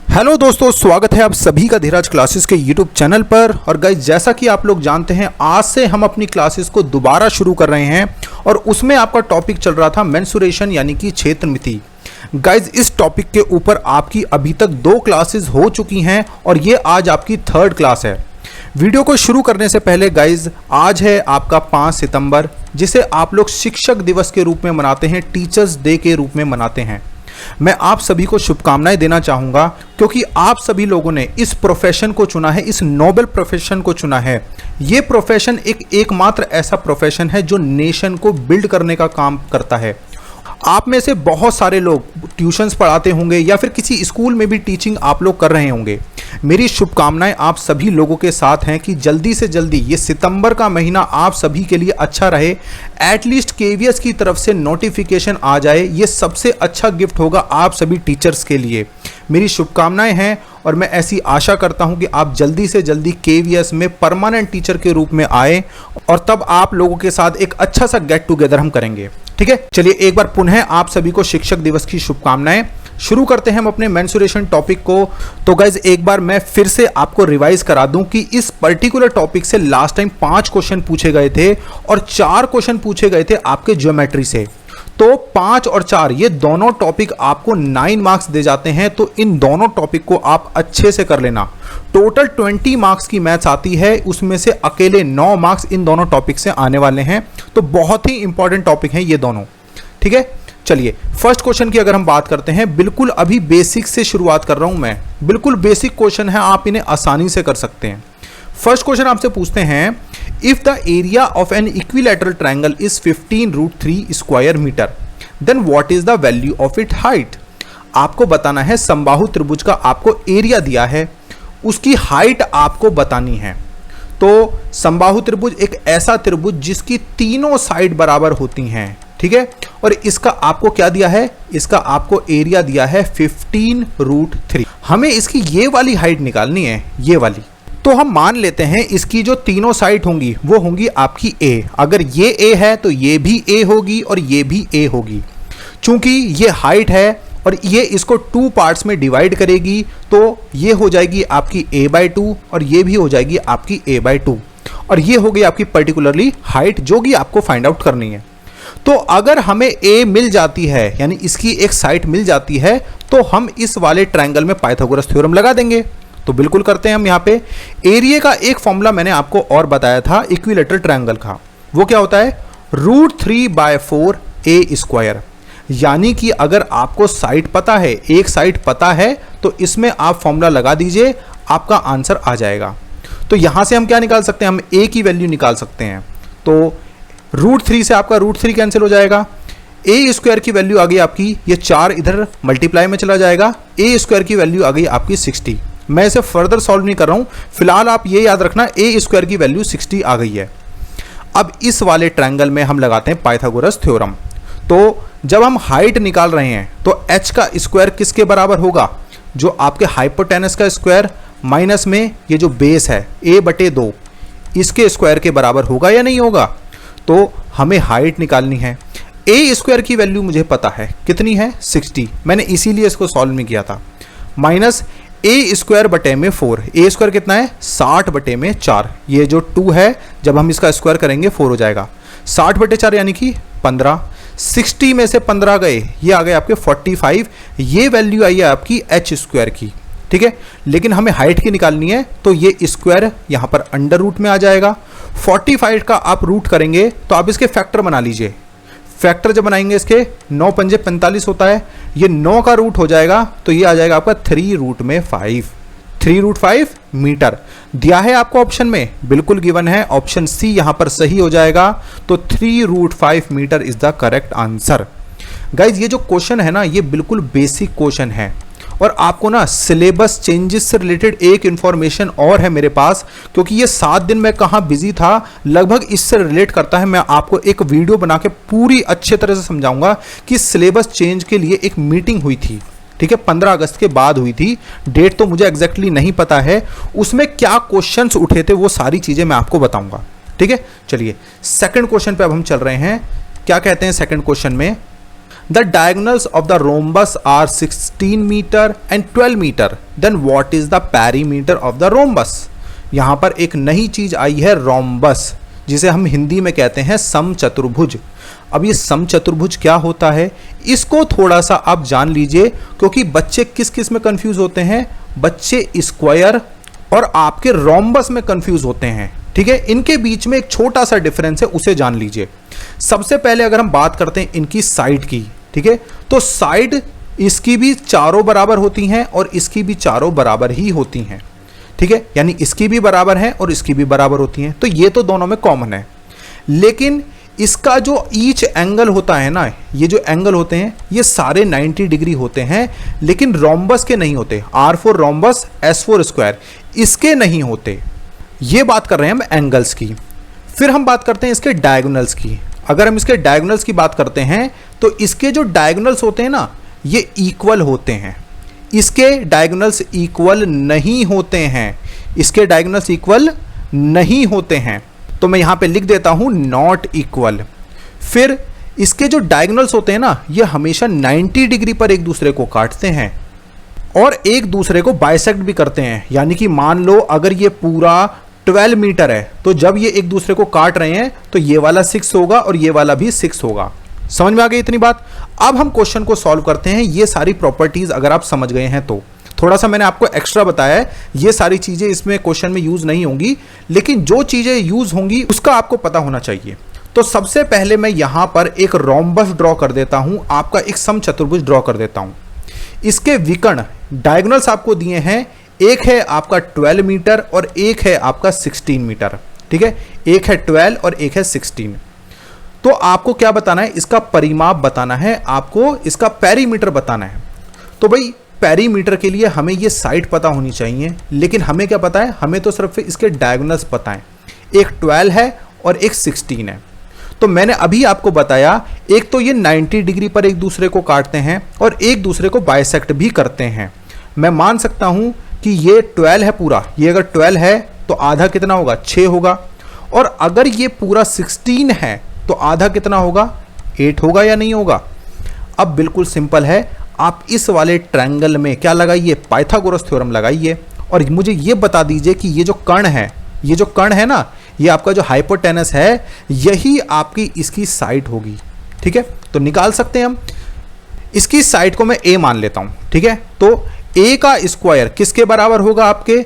Hello दोस्तों, स्वागत है आप सभी का धीराज क्लासेस के यूट्यूब चैनल पर। और गाइज, जैसा कि आप लोग जानते हैं, आज से हम अपनी क्लासेस को दोबारा शुरू कर रहे हैं और उसमें आपका टॉपिक चल रहा था मेंसुरेशन यानी कि क्षेत्रमिति। गाइज, इस टॉपिक के ऊपर आपकी अभी तक 2 क्लासेस हो चुकी हैं और ये आज आपकी 3rd क्लास है। वीडियो को शुरू करने से पहले गाइज, आज है आपका 5 सितंबर, जिसे आप लोग शिक्षक दिवस के रूप में मनाते हैं, टीचर्स डे के रूप में मनाते हैं। मैं आप सभी को शुभकामनाएं देना चाहूँगा क्योंकि आप सभी लोगों ने इस प्रोफेशन को चुना है, इस नोबल प्रोफेशन को चुना है। ये प्रोफेशन एकमात्र ऐसा प्रोफेशन है जो नेशन को बिल्ड करने का काम करता है। आप में से बहुत सारे लोग ट्यूशन्स पढ़ाते होंगे या फिर किसी स्कूल में भी टीचिंग आप लोग कर रहे होंगे। मेरी शुभकामनाएं आप सभी लोगों के साथ हैं कि जल्दी से जल्दी ये सितंबर का महीना आप सभी के लिए अच्छा रहे। एटलीस्ट केवीएस की तरफ से नोटिफिकेशन आ जाए, ये सबसे अच्छा गिफ्ट होगा आप सभी टीचर्स के लिए। मेरी शुभकामनाएं हैं और मैं ऐसी आशा करता हूं कि आप जल्दी से जल्दी केवीएस में परमानेंट टीचर के रूप में आए और तब आप लोगों के साथ एक अच्छा सा गेट टुगेदर हम करेंगे। ठीक है, चलिए एक बार पुनः आप सभी को शिक्षक दिवस की शुभकामनाएं। शुरू करते हैं हम अपने मेंसुरेशन टॉपिक को। तो गाइज, एक बार मैं फिर से आपको रिवाइज करा दूं कि इस पर्टिकुलर टॉपिक से लास्ट टाइम 5 क्वेश्चन पूछे गए थे और 4 क्वेश्चन पूछे गए थे आपके ज्योमेट्री से। तो 5 और 4 ये दोनों टॉपिक आपको 9 मार्क्स दे जाते हैं। तो इन दोनों टॉपिक को आप अच्छे से कर लेना। टोटल 20 मार्क्स की मैथ्स आती है, उसमें से अकेले 9 मार्क्स इन दोनों टॉपिक से आने वाले हैं। तो बहुत ही इंपॉर्टेंट टॉपिक हैं ये दोनों। ठीक है, चलिए फर्स्ट क्वेश्चन की अगर हम बात करते हैं, बिल्कुल अभी बेसिक से शुरुआत कर रहा हूं मैं। बिल्कुल बेसिक क्वेश्चन है, आप इन्हें आसानी से कर सकते हैं। फर्स्ट क्वेश्चन आपसे पूछते हैं, if the area of an equilateral triangle is 15√3 square metre, then what is the value of it height. आपको बताना है, समबाहु त्रिभुज का आपको एरिया दिया है, उसकी हाइट आपको बतानी है। तो समबाहु त्रिभुज एक ऐसा त्रिभुज जिसकी तीनों साइड बराबर होती हैं। ठीक है, और इसका आपको क्या दिया है, इसका आपको एरिया दिया है 15√3। हमें इसकी ये वाली हाइट निकालनी है, ये वाली। तो हम मान लेते हैं इसकी जो तीनों साइड होंगी वो होंगी आपकी ए। अगर ये ए है तो ये भी ए होगी और ये भी ए होगी। चूंकि ये हाइट है और ये इसको 2 पार्ट्स में डिवाइड करेगी, तो ये हो जाएगी आपकी a/2 और ये भी हो जाएगी आपकी a/2 और ये हो गई आपकी पर्टिकुलरली हाइट जो कि आपको फाइंड आउट करनी है। तो अगर हमें a मिल जाती है, यानी इसकी एक साइड मिल जाती है, तो हम इस वाले ट्रायंगल में पाइथागोरस थ्योरम लगा देंगे। तो बिल्कुल करते हैं हम। यहाँ पे एरिया का एक फॉर्मूला मैंने आपको और बताया था इक्विलैटरल ट्रायंगल का, वो क्या होता है, √3/4 a²। यानी कि अगर आपको साइड पता है, एक साइड पता है, तो इसमें आप फॉर्मूला लगा दीजिए, आपका आंसर आ जाएगा। तो यहां से हम क्या निकाल सकते हैं, हम a की वैल्यू निकाल सकते हैं। तो √3 से आपका √3 कैंसिल हो जाएगा, a² की वैल्यू आ गई आपकी, ये 4 इधर मल्टीप्लाई में चला जाएगा, a² की वैल्यू आ गई आपकी 60। मैं इसे फर्दर सॉल्व नहीं कर रहा हूं, फिलहाल आप ये याद रखना a² की वैल्यू 60 आ गई है। अब इस वाले ट्रायंगल में हम लगाते हैं पाइथागोरस थ्योरम। तो जब हम हाइट निकाल रहे हैं तो h का स्क्वायर किसके बराबर होगा, जो आपके हाइपोटेनस का स्क्वायर माइनस में ये जो बेस है a/2 इसके स्क्वायर के बराबर होगा या नहीं होगा। तो हमें हाइट निकालनी है। a² की वैल्यू मुझे पता है कितनी है, 60। मैंने इसीलिए इसको सॉल्व नहीं किया था। माइनस a²/4, a² कितना है, 60/4। ये जो 2 है, जब हम इसका स्क्वायर करेंगे 4 हो जाएगा। 60/4 यानी कि 15। 60 में से 15 गए, ये आ गए आपके 45। ये वैल्यू आई है आपकी h² की। ठीक है, लेकिन हमें हाइट की निकालनी है, तो ये स्क्वायर यहाँ पर अंडर रूट में आ जाएगा। 45 का आप रूट करेंगे तो आप इसके फैक्टर बना लीजिए। फैक्टर जब बनाएंगे इसके 9 पंजे 45 होता है, ये 9 का रूट हो जाएगा, तो ये आ जाएगा आपका 3√5। 3√5 मीटर दिया है आपको ऑप्शन में, बिल्कुल गिवन है, ऑप्शन सी यहां पर सही हो जाएगा। तो 3√5 metre is the correct answer. Guys, ये जो क्वेश्चन है ना, ये बिल्कुल बेसिक क्वेश्चन है और आपको ना सिलेबस चेंजेस से रिलेटेड एक इन्फॉर्मेशन और है मेरे पास, क्योंकि ये 7 दिन मैं कहाँ बिजी था, लगभग इससे रिलेट करता है। मैं आपको एक वीडियो बना के पूरी अच्छे तरह से समझाऊंगा कि सिलेबस चेंज के लिए एक मीटिंग हुई थी। ठीक है, 15 अगस्त के बाद हुई थी, डेट तो मुझे एग्जैक्टली नहीं पता है। उसमें क्या क्वेश्चंस उठे थे वो सारी चीजें मैं आपको बताऊंगा। ठीक है, चलिए सेकंड क्वेश्चन पे अब हम चल रहे हैं। क्या कहते हैं सेकंड क्वेश्चन में, the diagonals of the rhombus are 16 metre and 12 metre, then what is the perimeter of the rhombus. यहां पर एक नई चीज आई है रोम्बस, जिसे हम हिंदी में कहते हैं समचतुर्भुज। अब ये समचतुर्भुज क्या होता है, इसको थोड़ा सा आप जान लीजिए, क्योंकि बच्चे किस किस में कंफ्यूज होते हैं, बच्चे स्क्वायर और आपके रोम्बस में कंफ्यूज होते हैं। ठीक है, इनके बीच में एक छोटा सा डिफरेंस है, उसे जान लीजिए। सबसे पहले अगर हम बात करते हैं इनकी साइड की, ठीक है, तो साइड इसकी भी चारों बराबर होती हैं और इसकी भी चारों बराबर ही होती हैं। ठीक है, यानी इसकी भी बराबर है और इसकी भी बराबर होती हैं, तो ये तो दोनों में कॉमन है। लेकिन इसका जो ईच एंगल होता है ना, ये जो एंगल होते हैं ये सारे 90 डिग्री होते हैं, लेकिन रोम्बस के नहीं होते। R4 रोम्बस, S4 स्क्वायर, इसके नहीं होते। ये बात कर रहे हैं हम एंगल्स की। फिर हम बात करते हैं इसके डायगोनल्स की। अगर हम इसके डायगोनल्स की बात करते हैं तो इसके जो डायगोनल्स होते हैं ना, ये इक्वल होते हैं। इसके डायगोनल्स इक्वल नहीं होते हैं, इसके डायगोनल्स इक्वल नहीं होते हैं, तो मैं यहां पे लिख देता हूं नॉट इक्वल। फिर इसके जो डायगोनल्स होते हैं ना, ये हमेशा 90 डिग्री पर एक दूसरे को काटते हैं और एक दूसरे को बाइसेक्ट भी करते हैं। यानी कि मान लो अगर ये पूरा 12 मीटर है, तो जब ये एक दूसरे को काट रहे हैं तो ये वाला 6 होगा और ये वाला भी 6 होगा। समझ में आ गई इतनी बात। अब हम क्वेश्चन को सॉल्व करते हैं। ये सारी प्रॉपर्टीज अगर आप समझ गए हैं तो थोड़ा सा मैंने आपको एक्स्ट्रा बताया है, ये सारी चीजें इसमें क्वेश्चन में यूज नहीं होंगी, लेकिन जो चीजें यूज होंगी उसका आपको पता होना चाहिए। तो सबसे पहले मैं यहां पर एक रोम्बस ड्रॉ कर देता हूं, आपका एक समचतुर्भुज ड्रॉ कर देता हूं। इसके विकर्ण डायगोनल्स आपको दिए हैं, एक है आपका 12 मीटर और एक है आपका 16 मीटर। ठीक है, एक है 12 और एक है 16। तो आपको क्या बताना है, इसका परिमाप बताना है, आपको इसका पेरीमीटर बताना है। तो भाई पेरीमीटर के लिए हमें ये साइड पता होनी चाहिए, लेकिन हमें क्या पता है, हमें तो सिर्फ इसके डायगोनल्स पता है। एक 12 है और एक 16 है। तो मैंने अभी आपको बताया, एक तो ये 90 डिग्री पर एक दूसरे को काटते हैं और एक दूसरे को बाइसेक्ट भी करते हैं। मैं मान सकता हूं कि ये 12 है पूरा, ये अगर 12 है तो आधा कितना होगा, 6 होगा। और अगर ये पूरा 16 है तो आधा कितना होगा, 8 होगा या नहीं होगा। अब बिल्कुल सिंपल है, आप इस वाले ट्रायंगल में क्या लगाइए, पाइथागोरस थ्योरम लगाइए और मुझे ये बता दीजिए कि ये जो कर्ण है, ये जो कर्ण है ना, ये आपका जो हाइपोटेनस है, यही आपकी इसकी साइड होगी। ठीक है, तो निकाल सकते हैं हम। इसकी साइड को मैं a मान लेता हूं। ठीक है, तो a का स्क्वायर किसके बराबर होगा, आपके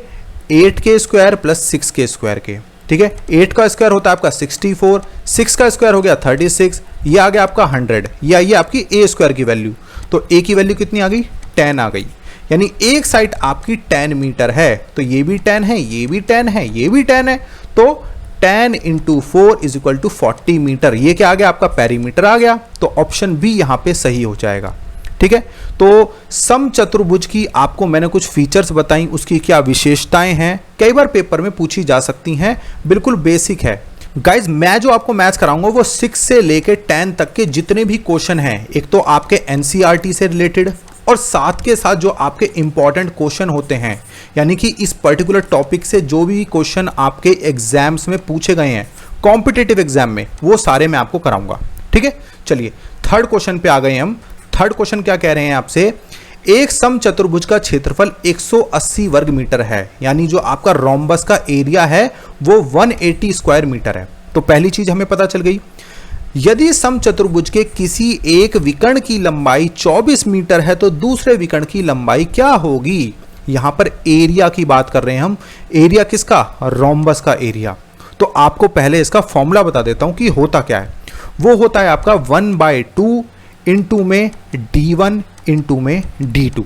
8 के स्क्वायर प्लस 6 के स्क्वायर के। ठीक है, 8 का स्क्वायर होता है आपका 64, 6 का स्क्वायर हो गया 36, ये आ गया आपका 100, ये आई आपकी a स्क्वायर की वैल्यू। तो a की वैल्यू कितनी आ गई, 10 आ गई। यानी एक साइड आपकी 10 मीटर है, तो ये भी 10 है, ये भी 10 है, ये भी 10 है, तो 10 × 4 = 40 मीटर। ये क्या आ गया, आपका पेरीमीटर आ गया। तो ऑप्शन बी यहां पे सही हो जाएगा। ठीक है, तो समचतुर्भुज की आपको मैंने कुछ फीचर्स बताई, उसकी क्या विशेषताएं हैं, कई बार पेपर में पूछी जा सकती हैं, बिल्कुल बेसिक है। गाइज मैं जो आपको मैथ्स कराऊंगा वो 6 से लेके 10 तक के जितने भी क्वेश्चन हैं, एक तो आपके एनसीईआरटी से रिलेटेड और साथ के साथ जो आपके इंपॉर्टेंट क्वेश्चन होते हैं, यानी कि इस पर्टिकुलर टॉपिक से जो भी क्वेश्चन आपके एग्जाम्स में पूछे गए हैं, कॉम्पिटिटिव एग्जाम में, वो सारे मैं आपको कराऊंगा। ठीक है, चलिए थर्ड क्वेश्चन पे आ गए हम। थर्ड क्वेश्चन क्या कह रहे हैं आपसे, एक समचतुर्भुज का क्षेत्रफल 180 वर्ग मीटर है, यानी जो आपका रोम्बस का एरिया है वो 180 स्क्वायर मीटर है। तो पहली चीज हमें पता चल गई। यदि समचतुर्भुज के किसी एक विकर्ण की लंबाई 24 मीटर है तो दूसरे विकर्ण की लंबाई क्या होगी। यहां पर एरिया की बात कर रहे हैं हम, एरिया किसका, रोम्बस का एरिया। तो आपको पहले इसका फॉर्मूला बता देता हूं कि होता क्या है। वो होता है आपका 1/2 इंटू में d1 इंटू में d2।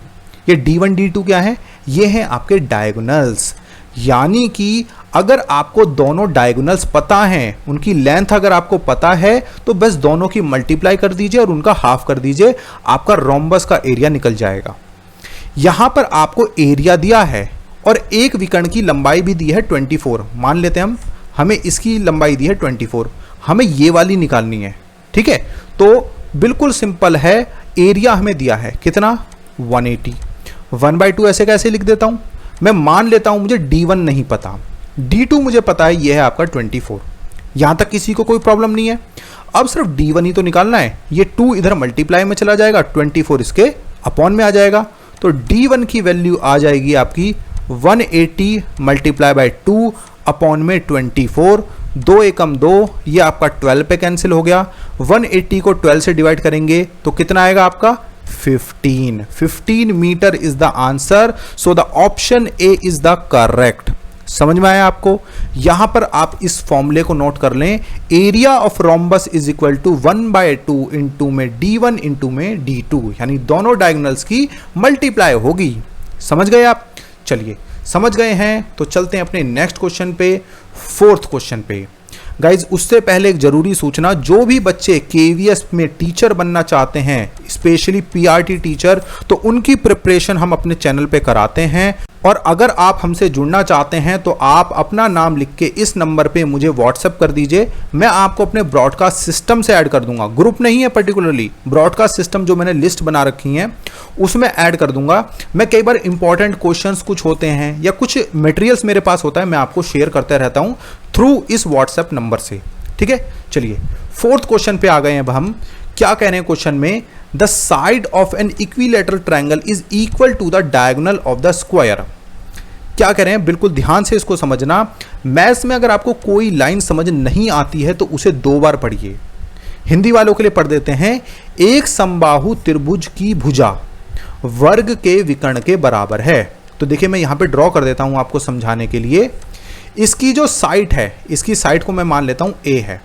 ये d1 d2 क्या है, ये है आपके डायगोनल्स। यानी कि अगर आपको दोनों डायगोनल्स पता हैं, उनकी लेंथ अगर आपको पता है, तो बस दोनों की मल्टीप्लाई कर दीजिए और उनका हाफ कर दीजिए, आपका रोम्बस का एरिया निकल जाएगा। यहां पर आपको एरिया दिया है और एक विकर्ण की लंबाई भी दी है 24। मान लेते हैं हमें इसकी लंबाई दी है 24, हमें ये वाली निकालनी है। ठीक है, तो बिल्कुल सिंपल है, एरिया हमें दिया है कितना, 180। 1/2 ऐसे कैसे लिख देता हूं, मैं मान लेता हूं मुझे d1 नहीं पता, d2 मुझे पता है, ये है आपका 24। यहां तक किसी को कोई प्रॉब्लम नहीं है। अब सिर्फ D1 ही तो निकालना है, ये 2 इधर मल्टीप्लाई में चला जाएगा, 24 इसके अपॉन में आ जाएगा, तो D1 की वैल्यू आ जाएगी आपकी 180 मल्टीप्लाई बाय 2 अपॉन में 24, 2 एकम 2, ये आपका 12 पे कैंसिल हो गया। 180 को 12 से डिवाइड करेंगे तो कितना आएगा आपका 15 metre is the answer. So the option A is the correct. समझ में आया आपको? यहां पर आप इस फॉर्मूले को नोट कर लें, area of rhombus is equal to 1/2 into में D1 इंटू में D2, यानी दोनों डायगोनल्स की मल्टीप्लाई होगी। समझ गए आप? चलिए समझ गए हैं तो चलते हैं अपने नेक्स्ट क्वेश्चन पे, फोर्थ क्वेश्चन पे। गाइज उससे पहले एक जरूरी सूचना, जो भी बच्चे KVS में टीचर बनना चाहते हैं, स्पेशली PRT टीचर, तो उनकी प्रिपरेशन हम अपने चैनल पे कराते हैं। और अगर आप हमसे जुड़ना चाहते हैं तो आप अपना नाम लिख के इस नंबर पे मुझे व्हाट्सएप कर दीजिए, मैं आपको अपने ब्रॉडकास्ट सिस्टम से ऐड कर दूंगा। ग्रुप नहीं है पर्टिकुलरली, ब्रॉडकास्ट सिस्टम जो मैंने लिस्ट बना रखी है उसमें ऐड कर दूंगा। मैं कई बार इंपॉर्टेंट क्वेश्चंस कुछ होते हैं या कुछ मटेरियल्स मेरे पास होता है, मैं आपको शेयर करते रहता हूं थ्रू इस व्हाट्सएप नंबर से। ठीक है, चलिए फोर्थ क्वेश्चन पे आ गए हैं अब हम। क्या कह रहे हैं क्वेश्चन में, the side of an equilateral triangle is equal to the diagonal of the square. क्या कह रहे हैं, बिल्कुल ध्यान से इसको समझना। मैथ्स में अगर आपको कोई लाइन समझ नहीं आती है तो उसे 2 बार पढ़िए। हिंदी वालों के लिए पढ़ देते हैं, एक समबाहु त्रिभुज की भुजा वर्ग के विकर्ण के बराबर है। तो देखिए मैं यहां पे ड्रॉ कर देता हूं आपको समझाने के लिए। इसकी जो साइड है, इसकी साइड को मैं मान लेता हूं A है।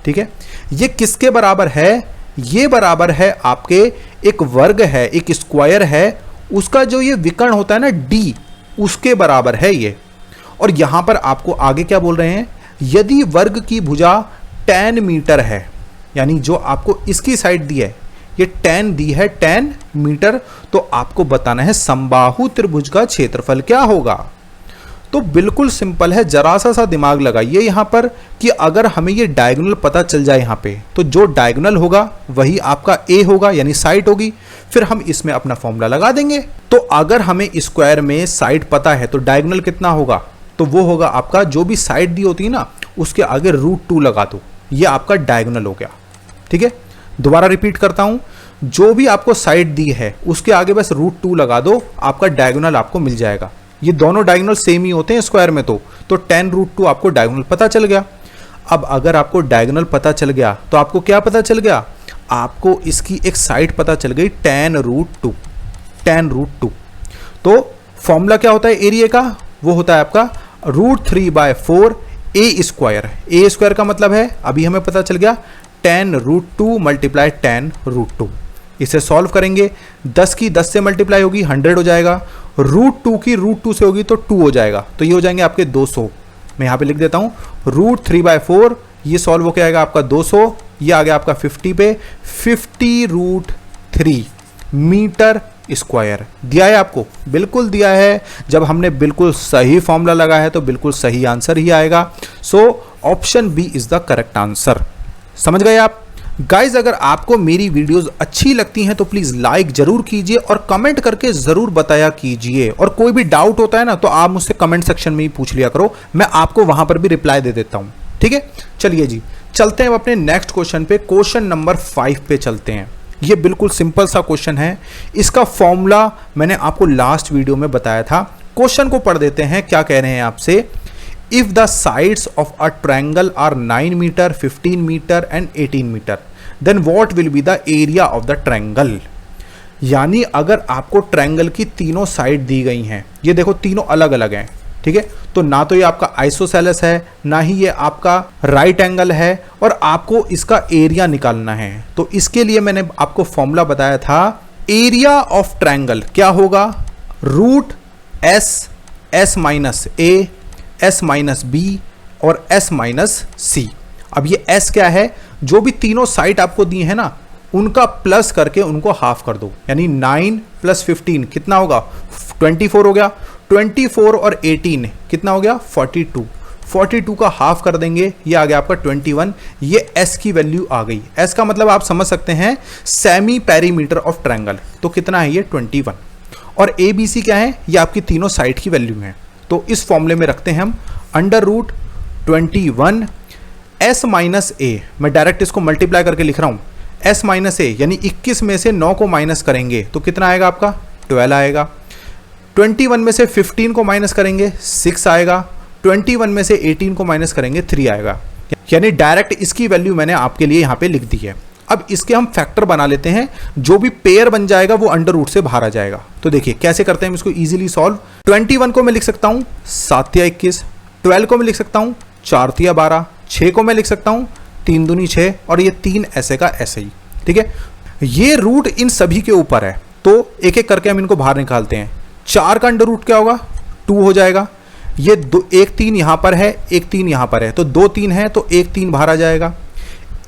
ठीक है, ये किसके बराबर है? ये बराबर है आपके एक वर्ग है, एक स्क्वायर है, उसका जो ये विकर्ण होता है ना D, उसके बराबर है ये। और यहां पर आपको आगे क्या बोल रहे हैं, यदि वर्ग की भुजा 10 मीटर है, यानी जो आपको इसकी साइड दी है ये 10 दी है 10 मीटर, तो आपको बताना है समबाहु त्रिभुज का क्षेत्रफल क्या होगा। तो बिल्कुल सिंपल है, जरा सा दिमाग लगाइए यहां पर कि अगर हमें ये डायगोनल पता चल जाए यहां पे, तो जो डायगोनल होगा वही आपका A होगा, यानी साइड होगी। फिर हम इसमें अपना फॉर्मूला लगा देंगे। तो अगर हमें स्क्वायर में साइड पता है तो डायगोनल कितना होगा, तो वो होगा आपका, जो भी साइड दी होती है ना उसके आगे √2 लगा दो, ये आपका डायगोनल हो गया। ठीक है, दोबारा रिपीट करता हूं, जो भी आपको साइड दी है उसके आगे बस √2 लगा दो, आपका डायगोनल आपको मिल जाएगा। ये दोनों डायगोनल सेम ही होते हैं स्क्वायर में, तो 10√2 आपको डायगोनल पता चल गया। अब अगर आपको डायगोनल पता चल गया तो आपको क्या पता चल गया, आपको इसकी एक साइड पता चल गई 10√2। तो फॉर्मूला क्या होता है एरिया का, वो होता है आपका √3/4 A स्क्वायर। A स्क्वायर का मतलब है, अभी हमें पता चल गया 10√2 मल्टीप्लाई 10√2। इसे सॉल्व करेंगे, 10 की 10 से मल्टीप्लाई होगी 100 हो जाएगा, √2 की √2 से होगी तो 2 हो जाएगा, तो ये हो जाएंगे आपके 200। मैं यहाँ पे लिख देता हूँ √3/4, ये सॉल्व होकर आएगा आपका 200, ये आ गया आपका 50 पे, 50√3 मीटर स्क्वायर। दिया है आपको, बिल्कुल दिया है। जब हमने बिल्कुल सही फॉर्मूला लगा है तो बिल्कुल सही आंसर ही आएगा। So option B is the correct answer. समझ गए आप? गाइज अगर आपको मेरी वीडियोस अच्छी लगती हैं तो प्लीज लाइक जरूर कीजिए और कमेंट करके जरूर बताया कीजिए। और कोई भी डाउट होता है ना तो आप मुझसे कमेंट सेक्शन में ही पूछ लिया करो, मैं आपको वहां पर भी रिप्लाई दे देता हूं। ठीक है, चलिए जी चलते हैं अपने नेक्स्ट क्वेश्चन पे। क्वेश्चन नंबर 5 पे चलते हैं। ये बिल्कुल सिंपल सा क्वेश्चन है, इसका फॉर्मूला मैंने आपको लास्ट वीडियो में बताया था। क्वेश्चन को पढ़ देते हैं। क्या कह रहे हैं आपसे, if the sides of a triangle are 9 metre, 15 metre and 18 metre, then what will be the area of the triangle. यानी अगर आपको ट्रायंगल की तीनों साइड दी गई हैं, ये देखो तीनों अलग अलग हैं, ठीक है, तो ना तो ये आपका आइसोसेलेस है, ना ही ये आपका राइट एंगल है, और आपको इसका एरिया निकालना है। तो इसके लिए मैंने आपको फॉर्मूला बताया था, एरिया ऑफ ट्रायंगल क्या होगा, √S S-A, S-B और S-C। अब ये S क्या है, जो भी तीनों साइड आपको दी है ना उनका प्लस करके उनको हाफ कर दो, यानी 9 + 15 कितना होगा, 24 हो गया। 24 और 18 कितना हो गया, 42 का हाफ कर देंगे, ये आ गया आपका 21। ये S की वैल्यू आ गई। S का मतलब आप समझ सकते हैं सेमी पेरीमीटर ऑफ ट्रायंगल, तो कितना है ये 21। और ABC क्या है, ये आपकी तीनों साइड की वैल्यू है। तो इस फॉर्मूले में रखते हैं हम √21 s माइनस ए, मैं डायरेक्ट इसको मल्टीप्लाई करके लिख रहा हूँ, s माइनस ए यानी 21 में से 9 को माइनस करेंगे तो कितना आएगा आपका 12 आएगा। 21 में से 15 को माइनस करेंगे 6 आएगा। 21 में से 18 को माइनस करेंगे 3 आएगा। यानी डायरेक्ट इसकी वैल्यू मैंने आपके लिए यहाँ पे लिख दी है। अब इसके हम फैक्टर बना लेते हैं, जो भी पेयर बन जाएगा वो अंडर रूट से बाहर आ जाएगा। तो देखिए कैसे करते हैं हम इसको इजीली सॉल्व। 21 को मैं लिख सकता हूँ 7 या 21, 12 को मैं लिख सकता हूँ 4 या 12, 6 को मैं लिख सकता हूँ 3 दूनी 6 और ये 3 ऐसे का ऐसे ही। ठीक है, ये रूट इन सभी के ऊपर है तो एक एक करके हम इनको बाहर निकालते हैं। 4 का अंडर रूट क्या होगा 2 हो जाएगा। ये एक 3 यहाँ पर है, एक 3 यहाँ पर है तो 2 3 है तो एक 3 बाहर आ जाएगा।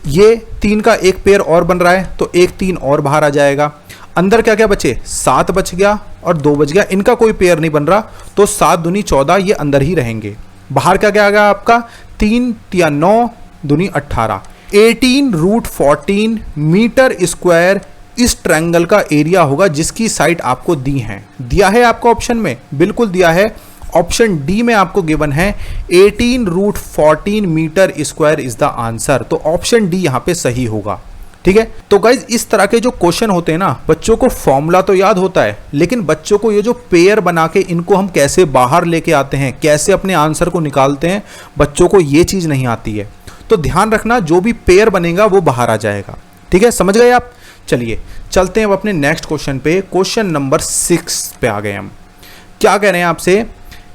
ये 3 का एक पेयर और बन रहा है तो एक 3 और बाहर आ जाएगा। अंदर क्या क्या बचे 7 बच गया और 2 बच गया, इनका कोई पेयर नहीं बन रहा तो 7 दूनी 14 ये अंदर ही रहेंगे। बाहर क्या क्या आ गया आपका 3 या 9 दूनी 18। 18 रूट 14 मीटर स्क्वायर इस ट्रायंगल का एरिया होगा जिसकी साइड आपको दी है। दिया है आपको ऑप्शन में, बिल्कुल दिया है। ऑप्शन डी में आपको गिवन है 18 root 14 metre square is the answer. तो ऑप्शन डी यहां पे सही होगा। ठीक है, तो गाइज इस तरह के जो क्वेश्चन होते हैं ना, बच्चों को फॉर्मूला तो याद होता है लेकिन बच्चों को ये जो पेयर बना के इनको हम कैसे बाहर लेके आते हैं, कैसे अपने आंसर को निकालते हैं, बच्चों को ये चीज नहीं आती है। तो ध्यान रखना जो भी पेयर बनेगा वो बाहर आ जाएगा। ठीक है, समझ गए आप। चलिए चलते हैं अब अपने नेक्स्ट क्वेश्चन पे। क्वेश्चन नंबर 6 पे आ गए हम। क्या कह रहे हैं आपसे,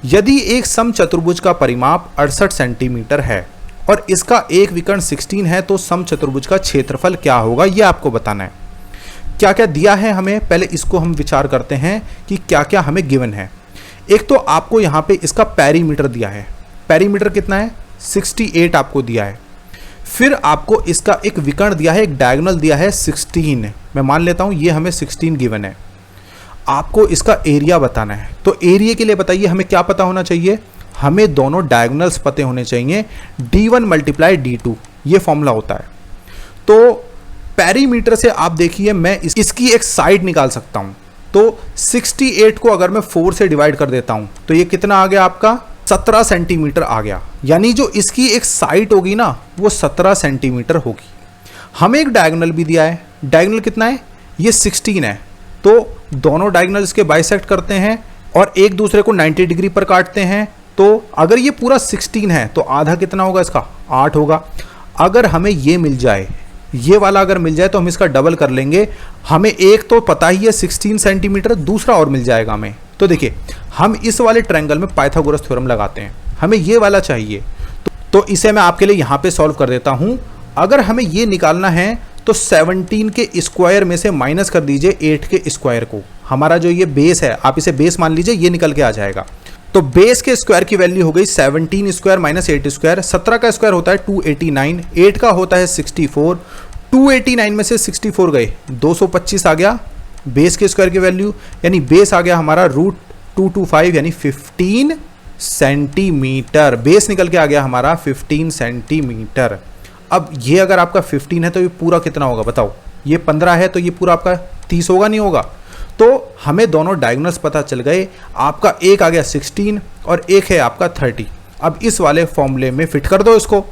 यदि एक समचतुर्भुज का परिमाप 68 सेंटीमीटर है और इसका एक विकर्ण 16 है तो समचतुर्भुज का क्षेत्रफल क्या होगा, यह आपको बताना है। क्या क्या दिया है हमें, पहले इसको हम विचार करते हैं कि क्या क्या हमें गिवन है। एक तो आपको यहाँ पे इसका पेरीमीटर दिया है, पेरीमीटर कितना है 68 आपको दिया है। फिर आपको इसका एक विकर्ण दिया है, एक डायगोनल दिया है 16, मैं मान लेता हूँ ये हमें 16 गिवन है। आपको इसका एरिया बताना है। तो एरिया के लिए बताइए हमें क्या पता होना चाहिए, हमें दोनों डायगोनल्स पते होने चाहिए, d1 मल्टीप्लाई d2, ये फॉर्मूला होता है। तो पेरीमीटर से आप देखिए मैं इसकी एक साइड निकाल सकता हूं। तो 68 को अगर मैं 4 से डिवाइड कर देता हूं तो ये कितना आ गया आपका 17 सेंटीमीटर आ गया। यानी जो इसकी एक साइड होगी ना वो 17 सेंटीमीटर होगी। हमें एक डायगोनल भी दिया है, डायगोनल कितना है ये 16 है। तो दोनों डायगोनल्स के बाइसेक्ट करते हैं और एक दूसरे को 90 डिग्री पर काटते हैं। तो अगर ये पूरा 16 है तो आधा कितना होगा इसका 8 होगा। अगर हमें ये मिल जाए, ये वाला अगर मिल जाए तो हम इसका डबल कर लेंगे। हमें एक तो पता ही है 16 सेंटीमीटर, दूसरा और मिल जाएगा हमें। तो देखिए हम इस वाले ट्रायंगल में पाइथागोरस थ्योरम लगाते हैं, हमें ये वाला चाहिए तो इसे मैं आपके लिए यहाँ पे सॉल्व कर देता हूँ। अगर हमें ये निकालना है तो 17 के स्क्वायर में से माइनस कर दीजिए 8 के स्क्वायर को। हमारा जो ये बेस है आप इसे बेस मान लीजिए, ये निकल के आ जाएगा। तो बेस के स्क्वायर की वैल्यू हो गई 17 स्क्वायर माइनस 8 स्क्वायर। 17 का स्क्वायर होता है 289, 8 का होता है 64। 289 में से 64 गए 225 आ गया बेस के स्क्वायर की वैल्यू, यानी बेस आ गया हमारा रूट 225 यानी 15 सेंटीमीटर। बेस निकल के आ गया हमारा 15 सेंटीमीटर। अब ये अगर आपका 15 है तो ये पूरा कितना होगा बताओ, ये 15 है तो ये पूरा आपका 30 होगा नहीं होगा। तो हमें दोनों डायगोनल्स पता चल गए, आपका एक आ गया 16 और एक है आपका 30। अब इस वाले फॉर्मूले में फिट कर दो इसको,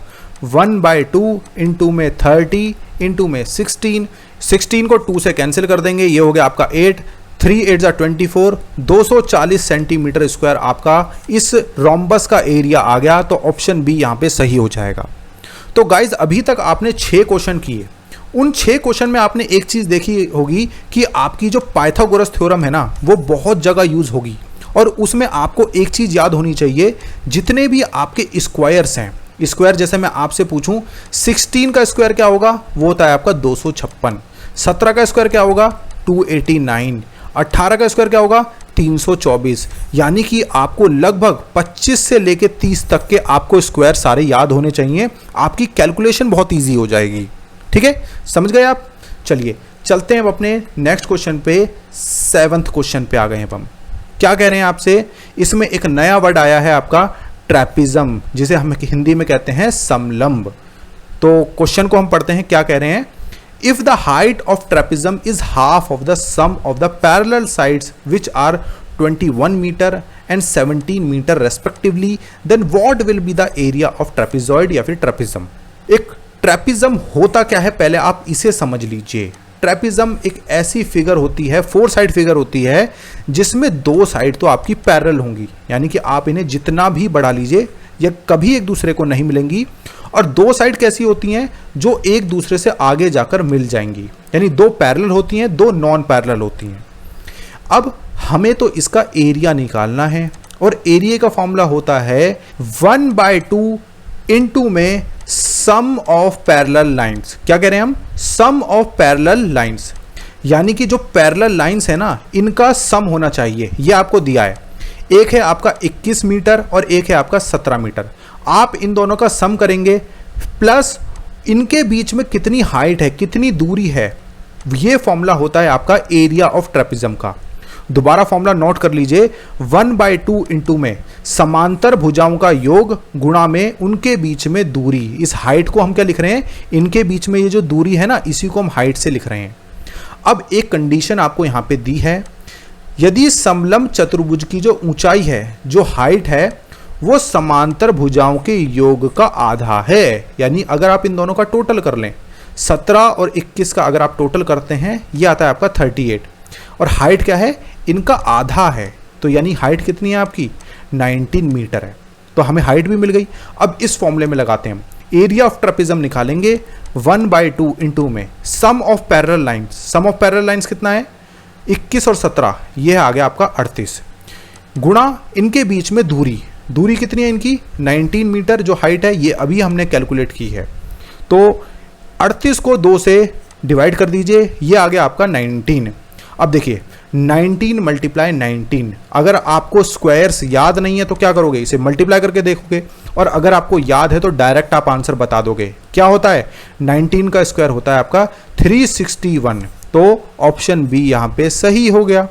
1/2 इंटू में 30 इंटू में 16, 16 को 2 से कैंसिल कर देंगे, ये हो गया आपका 8, 3 8 जा 24, 240 सेंटीमीटर स्क्वायर आपका इस रोम्बस का एरिया आ गया। तो ऑप्शन बी यहाँ पे सही हो जाएगा। तो गाइज अभी तक आपने 6 क्वेश्चन किए, उन 6 क्वेश्चन में आपने एक चीज देखी होगी कि आपकी जो पाइथागोरस थ्योरम है ना वो बहुत जगह यूज होगी। और उसमें आपको एक चीज याद होनी चाहिए, जितने भी आपके स्क्वायर्स हैं, स्क्वायर जैसे मैं आपसे पूछूं 16 का स्क्वायर क्या होगा वो होता है आपका 256, 17 का स्क्वायर क्या होगा 289, 18 का स्क्वायर क्या होगा 324। यानी कि आपको लगभग 25 से लेके 30 तक के आपको स्क्वायर सारे याद होने चाहिए, आपकी कैलकुलेशन बहुत ईजी हो जाएगी। ठीक है, समझ गए आप। चलिए चलते हैं अब अपने नेक्स्ट क्वेश्चन पे, 7th क्वेश्चन पे आ गए हैं हम। क्या कह रहे हैं आपसे, इसमें एक नया वर्ड आया है आपका ट्रैपिज्म, जिसे हम हिंदी में कहते हैं समलंब। तो क्वेश्चन को हम पढ़ते हैं, क्या कह रहे हैं, if the height of trapezium is half of the sum of the parallel sides which are 21 metre and 17 metre respectively, then what will be the area of trapezoid या फिर ट्रैपिज्म। एक ट्रेपिज्म होता क्या है, पहले आप इसे समझ लीजिए। ट्रेपिज्म एक ऐसी फिगर होती है, 4 साइड फिगर होती है, जिसमें 2 साइड तो आपकी पैरेलल होंगी, यानी कि आप इन्हें जितना भी बढ़ा लीजिए ये कभी एक दूसरे को नहीं मिलेंगी। और 2 साइड कैसी होती हैं, जो एक दूसरे से आगे जाकर मिल जाएंगी, यानी 2 पैरेलल होती हैं, 2 नॉन पैरेलल होती हैं। अब हमें तो इसका एरिया निकालना है, और एरिया का फॉर्मूला होता है 1/2 इनटू में सम ऑफ पैरेलल लाइंस। क्या कह रहे हैं हम, सम ऑफ पैरेलल लाइंस, यानी कि जो पैरेलल लाइंस है ना, इनका सम होना चाहिए। ये आपको दिया है, एक है आपका 21 मीटर और एक है आपका 17 मीटर। आप इन दोनों का सम करेंगे, प्लस इनके बीच में कितनी हाइट है, कितनी दूरी है, ये फॉर्मूला होता है आपका एरिया ऑफ ट्रेपिज्म का। दोबारा फॉर्मूला नोट कर लीजिए, 1/2 इनटू में समांतर भुजाओं का योग गुणा में उनके बीच में दूरी। इस हाइट को हम क्या लिख रहे हैं, इनके बीच में ये जो दूरी है ना, इसी को हम हाइट से लिख रहे हैं। अब एक कंडीशन आपको यहां पे दी है, यदि समलंब चतुर्भुज की जो ऊंचाई है, जो हाइट है, वो समांतर भुजाओं के योग का आधा है, यानी अगर आप इन दोनों का टोटल कर लें, 17 और 21 का अगर आप टोटल करते हैं, ये आता है आपका 38, और हाइट क्या है, इनका आधा है, तो यानी हाइट कितनी है आपकी, 19 मीटर है। तो हमें हाइट भी मिल गई। अब इस फॉर्मूले में लगाते हैं हम, एरिया ऑफ ट्रेपिज्म निकालेंगे 1/2 इनटू में sum of parallel lines. Sum of parallel lines कितना है, 21 और 17, ये आ गया आपका 38, गुणा इनके बीच में दूरी। दूरी कितनी है इनकी, 19 मीटर जो हाइट है, ये अभी हमने कैलकुलेट की है। तो 38 को 2 से डिवाइड कर दीजिए, ये आ गया आपका 19। अब देखिए 19 मल्टीप्लाई 19, अगर आपको स्क्वायर्स याद नहीं है तो क्या करोगे, इसे मल्टीप्लाई करके देखोगे, और अगर आपको याद है तो डायरेक्ट आप आंसर बता दोगे। क्या होता है, 19 का स्क्वायर होता है आपका 361, तो ऑप्शन बी यहां पे सही हो गया।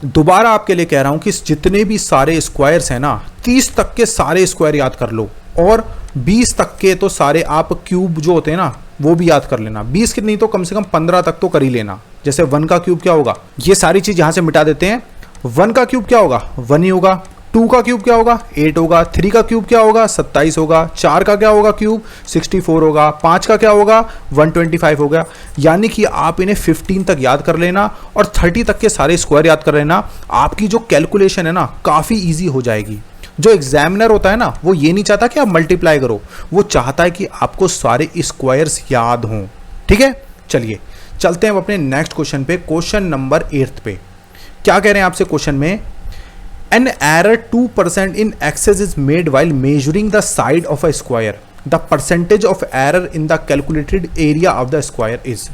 दोबारा आपके लिए कह रहा हूं कि जितने भी सारे स्क्वायर्स हैं ना, 30 तक के सारे स्क्वायर याद कर लो, और 20 तक के तो सारे आप क्यूब जो होते हैं ना, वो भी याद कर लेना। 20 की नहीं तो कम से कम 15 तक तो कर ही लेना। जैसे 1 का क्यूब क्या होगा, ये सारी चीज यहां से मिटा देते हैं। 1 का क्यूब क्या होगा, 1 ही होगा। 2 का क्यूब क्या होगा, 8 होगा। 3 का क्यूब क्या होगा, 27 होगा। 4 का क्या होगा क्यूब, 64 होगा। 5 का क्या होगा, 125 होगा। यानी कि आप इन्हें 15 तक याद कर लेना और 30 तक के सारे स्क्वायर याद कर लेना। आपकी जो कैलकुलेशन है ना, काफी ईजी हो जाएगी। जो एग्जामिनर होता है ना, वो ये नहीं चाहता कि आप मल्टीप्लाई करो, वो चाहता है कि आपको सारे स्क्वायर्स याद हों। ठीक है, चलिए चलते हैं अपने नेक्स्ट क्वेश्चन पे, क्वेश्चन नंबर 8 पे। क्या कह रहे हैं आपसे क्वेश्चन में, an error 2% in excess is made while measuring the side of a square, the percentage of error in the calculated area of the square is.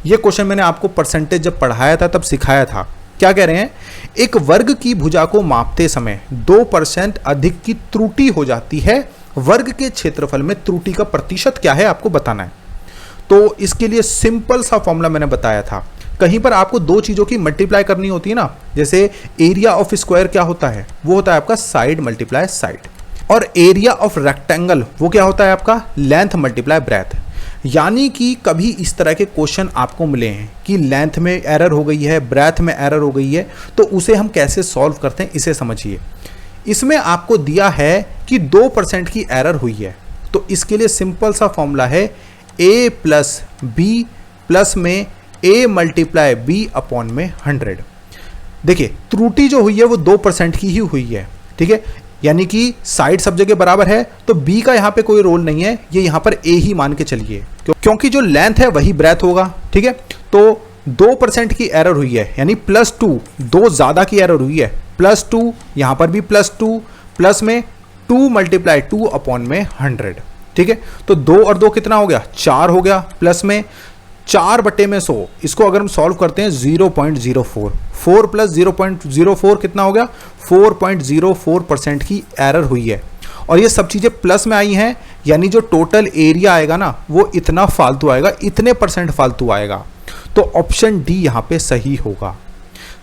ये क्वेश्चन मैंने आपको परसेंटेज जब पढ़ाया था तब सिखाया था। क्या कह रहे हैं, एक वर्ग की भुजा को मापते समय 2% अधिक की त्रुटि हो जाती है, वर्ग के क्षेत्रफल में त्रुटि का प्रतिशत क्या है आपको बताना है। तो इसके लिए सिंपल सा फॉर्मूला मैंने बताया था। कहीं पर आपको 2 चीजों की मल्टीप्लाई करनी होती है ना, जैसे एरिया ऑफ स्क्वायर क्या होता है, वो होता है आपका साइड मल्टीप्लाई साइड, और एरिया ऑफ रेक्टेंगल वो क्या होता है आपका लेंथ मल्टीप्लाई ब्रेथ। यानी कि कभी इस तरह के क्वेश्चन आपको मिले हैं कि लेंथ में एरर हो गई है, ब्रेथ में एरर हो गई है, तो उसे हम कैसे सॉल्व करते हैं इसे समझिए। इसमें आपको दिया है कि 2% की एरर हुई है, तो इसके लिए सिंपल सा फॉर्मूला है a प्लस बी प्लस में a मल्टीप्लाई बी अपॉन में 100। देखिए त्रुटि जो हुई है वो 2% की ही हुई है, ठीक है, यानी कि साइड सब जगह बराबर है, तो b का यहाँ पे कोई रोल नहीं है, ये यहाँ पर a ही मान के चलिए, क्योंकि जो लेंथ है वही ब्रेथ होगा। ठीक है, तो 2% की एरर हुई है, यानी +2, 2 ज्यादा की एरर हुई है, +2, यहाँ पर भी +2, प्लस में 2 मल्टीप्लाई 2 अपॉन में 100। ठीक है, तो 2 और 2 कितना हो गया, 4 हो गया, प्लस में 4/100, इसको अगर हम सॉल्व करते हैं 0.04, 4 प्लस 0.04 कितना हो गया, 4.04% की एरर हुई है। और ये सब चीजें प्लस में आई हैं, यानी जो टोटल एरिया आएगा ना वो इतना फालतू आएगा, इतने % फालतू आएगा। तो ऑप्शन डी यहां पे सही होगा।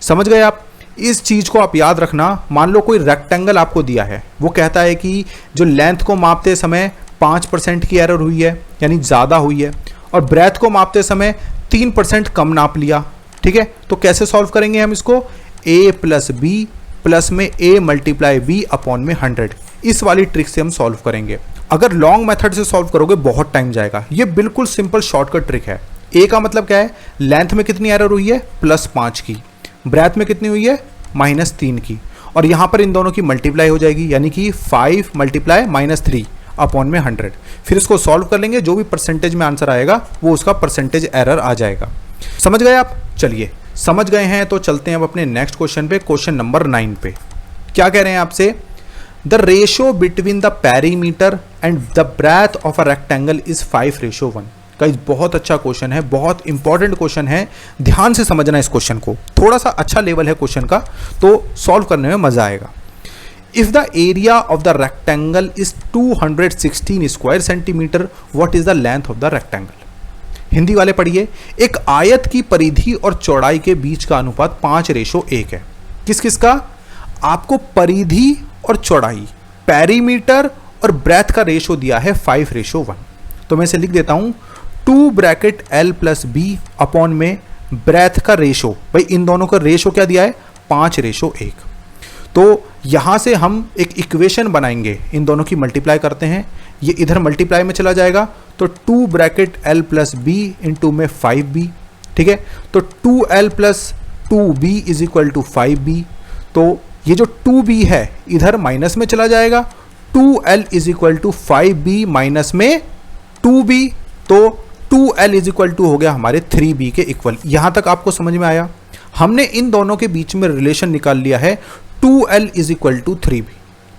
समझ गए आप? इस चीज को आप याद रखना। मान लो कोई रेक्टेंगल आपको दिया है, वो कहता है कि जो लेंथ को मापते समय 5% की एरर हुई है, यानी ज्यादा हुई है, और ब्रेथ को मापते समय 3% कम नाप लिया। ठीक है, तो कैसे सॉल्व करेंगे हम इसको, a प्लस बी प्लस में a मल्टीप्लाई बी अपॉन में 100, इस वाली ट्रिक से हम सॉल्व करेंगे। अगर लॉन्ग मेथड से सॉल्व करोगे बहुत टाइम जाएगा। ये बिल्कुल सिंपल शॉर्टकट ट्रिक है। ए का मतलब क्या है, लेंथ में कितनी एरर हुई है, +5 की, ब्रेथ में कितनी हुई है, -3 की, और यहां पर इन दोनों की मल्टीप्लाई हो जाएगी, यानी कि 5 × -3 अपॉन में 100। फिर इसको सॉल्व कर लेंगे, जो भी परसेंटेज में आंसर आएगा वो उसका परसेंटेज एरर आ जाएगा। समझ गए आप? चलिए, समझ गए हैं तो चलते हैं अब अपने नेक्स्ट क्वेश्चन पे, क्वेश्चन नंबर 9 पे। क्या कह रहे हैं आपसे, the ratio between the perimeter and the breadth of a rectangle is 5:1। Guys बहुत अच्छा क्वेश्चन है, बहुत इंपॉर्टेंट क्वेश्चन है, ध्यान से समझना इस क्वेश्चन को। थोड़ा सा अच्छा लेवल है क्वेश्चन का, तो सॉल्व करने में मजा आएगा। If the area of the rectangle is 216 square centimetre, what is the length of the rectangle. Hindi वाले पढ़िए, एक आयत की परिधि और चौड़ाई के बीच का अनुपात 5:1 है। किस किस का, आपको परिधि और चौड़ाई, पेरीमीटर और ब्रेथ का रेशो दिया है 5:1। तो मैं इसे लिख देता हूं 2 L + B अपॉन में ब्रेथ का रेशो, भाई इन दोनों का रेशो क्या दिया है, 5:1। तो यहां से हम एक इक्वेशन बनाएंगे, इन दोनों की मल्टीप्लाई करते हैं, ये इधर मल्टीप्लाई में चला जाएगा, तो 2 L + B इंटू में 5B, ठीक है। तो 2L + 2B = 5B। तो ये जो 2B है इधर माइनस में चला जाएगा, 2L = 5B माइनस में 2B, तो 2L = हो गया हमारे 3B के इक्वल। यहां तक आपको समझ में आया? हमने इन दोनों के बीच में रिलेशन निकाल लिया है, 2L = 3B,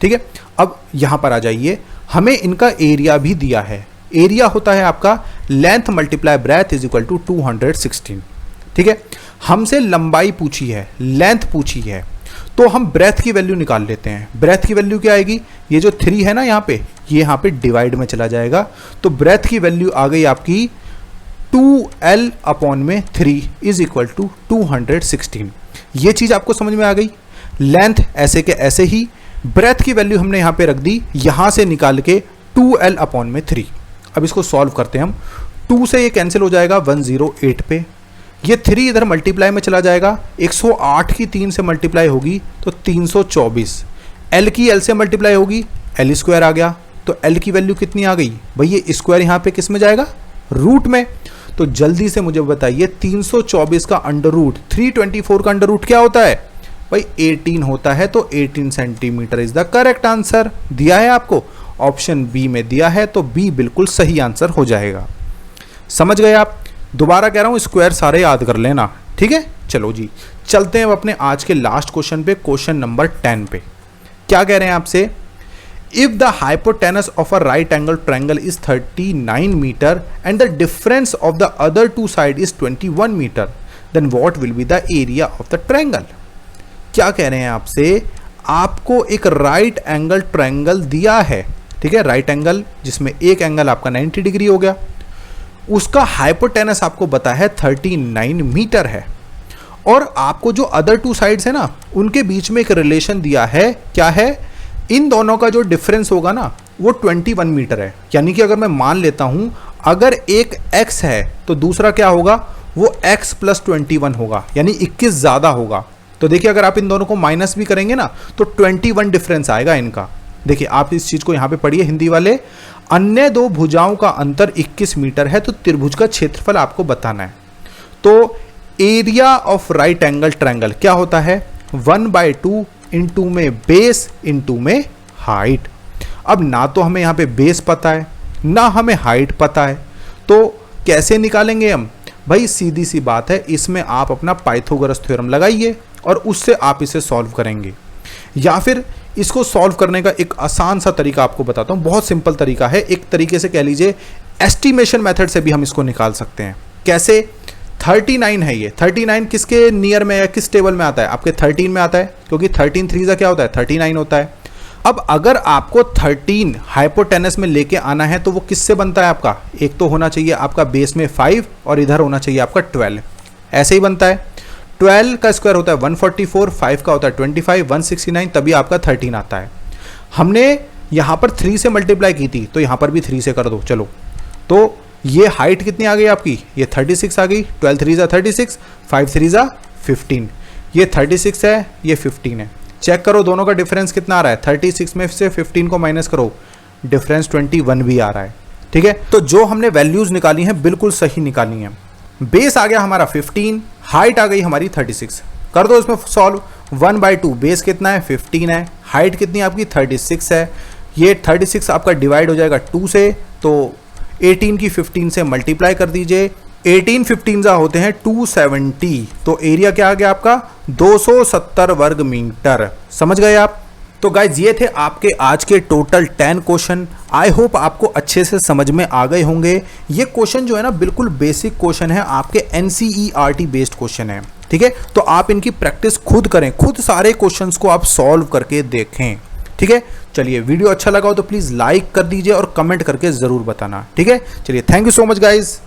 ठीक है। अब यहां पर आ जाइए, हमें इनका एरिया भी दिया है। एरिया होता है आपका लेंथ × ब्रेथ = 216, ठीक है। हमसे लंबाई पूछी है, लेंथ पूछी है, तो हम ब्रेथ की वैल्यू निकाल लेते हैं। ब्रेथ की वैल्यू क्या आएगी, ये जो 3 है ना यहाँ पे, ये यहाँ पे डिवाइड में चला जाएगा, तो ब्रेथ की वैल्यू आ गई आपकी 2L अपॉन में 3 = 216। ये चीज आपको समझ में आ गई। लेंथ ऐसे के ऐसे ही, ब्रेथ की वैल्यू हमने यहाँ पे रख दी, यहां से निकाल के 2L अपॉन में 3। अब इसको सॉल्व करते हैं हम, 2 से ये कैंसिल हो जाएगा 108 पे, ये 3 इधर मल्टीप्लाई में चला जाएगा, 108 की 3 से मल्टीप्लाई होगी तो 324, L की L से मल्टीप्लाई होगी, L² आ गया, तो L की वैल्यू कितनी आ गई भाई, ये स्क्वायर यहाँ पे किस में जाएगा, रूट में। तो जल्दी से मुझे बताइए 324 का √ 324 का √ क्या होता है भाई, 18 होता है, तो 18 centimetre is the correct answer. दिया है आपको, ऑप्शन बी में दिया है, तो बी बिल्कुल सही आंसर हो जाएगा। समझ गए आप? दोबारा कह रहा हूं, स्क्वायर सारे याद कर लेना, ठीक है। चलो जी, चलते हैं अब अपने आज के लास्ट क्वेश्चन पे, क्वेश्चन नंबर 10 पे। क्या कह रहे हैं आपसे, if the hypotenuse of a right angle triangle is 39 metre and the difference of the other 2 side is 21 metre, then what will be the area of the triangle. क्या कह रहे हैं आपसे, आपको एक राइट एंगल ट्रायंगल दिया है, ठीक है, राइट एंगल जिसमें एक एंगल आपका 90 डिग्री हो गया, उसका हाइपोटेनस आपको पता है 39 मीटर है, और आपको जो अदर 2 साइड्स है ना, उनके बीच में एक रिलेशन दिया है, क्या है, इन दोनों का जो डिफरेंस होगा ना वो 21 मीटर है। यानी कि अगर मैं मान लेता हूं, अगर एक x है तो दूसरा क्या होगा, वो x + 21 होगा, यानी 21 ज्यादा होगा। तो देखिए, अगर आप इन दोनों को माइनस भी करेंगे ना, तो 21 डिफरेंस आएगा इनका। देखिए, आप इस चीज को यहां पे पढ़िए, हिंदी वाले, अन्य 2 भुजाओं का अंतर 21 मीटर है, तो त्रिभुज का क्षेत्रफल आपको बताना है। तो area of right angle triangle क्या होता है, 1/2 इंटू में बेस इंटू में हाइट। अब ना तो हमें यहाँ पे बेस पता है, ना हमें हाइट पता है, तो कैसे निकालेंगे हम भाई, सीधी सी बात है, इसमें आप अपना पाइथागोरस थ्योरम लगाइए और उससे आप इसे सॉल्व करेंगे। या फिर इसको सॉल्व करने का एक आसान सा तरीका आपको बताता हूं, बहुत सिंपल तरीका है, एक तरीके से कह लीजिए एस्टिमेशन मेथड से भी हम इसको निकाल सकते हैं। कैसे, 39 है, ये 39 किसके नियर में है, किस टेबल में आता है, आपके 13 में आता है, क्योंकि 13 3 क्या होता है, 39 होता है। अब अगर आपको 13 हाइपोटेनस में लेके आना है, तो वो किससे बनता है आपका, एक तो होना चाहिए आपका बेस में 5 और इधर होना चाहिए आपका 12, ऐसे ही बनता है। 12 का स्क्वायर होता है 144, 5 का होता है 25, 169, तभी आपका 13 आता है। हमने यहां पर 3 से मल्टीप्लाई की थी, तो यहां पर भी 3 से कर दो, चलो। तो ये हाइट कितनी आ गई आपकी, ये 36 आ गई, 12 3 = 36, 5 3 = 15, ये 36 है, ये 15 है। चेक करो दोनों का डिफरेंस कितना आ रहा है, 36 में से 15 को माइनस करो, डिफरेंस 21 भी आ रहा है। ठीक है, तो जो हमने वैल्यूज निकाली हैं बिल्कुल सही निकाली हैं। बेस आ गया हमारा 15, हाइट आ गई हमारी 36। कर दो इसमें सॉल्व। 1/2 बेस कितना है 15 है, हाइट कितनी आपकी 36 है। ये 36 आपका डिवाइड हो जाएगा 2 से, तो 18 की 15 से मल्टीप्लाई कर दीजिए। 18 15 होते हैं 270, तो एरिया क्या आ गया आपका 270 वर्ग मीटर। समझ गए आप? तो गाइज ये थे आपके आज के टोटल 10 क्वेश्चन। आई होप आपको अच्छे से समझ में आ गए होंगे। ये क्वेश्चन जो है ना बिल्कुल बेसिक क्वेश्चन है, आपके NCERT बेस्ड क्वेश्चन है। ठीक है, तो आप इनकी प्रैक्टिस खुद करें, खुद सारे क्वेश्चंस को आप सॉल्व करके देखें। ठीक है, चलिए वीडियो अच्छा लगा हो तो प्लीज़ लाइक कर दीजिए और कमेंट करके ज़रूर बताना। ठीक है, चलिए thank you so much guys.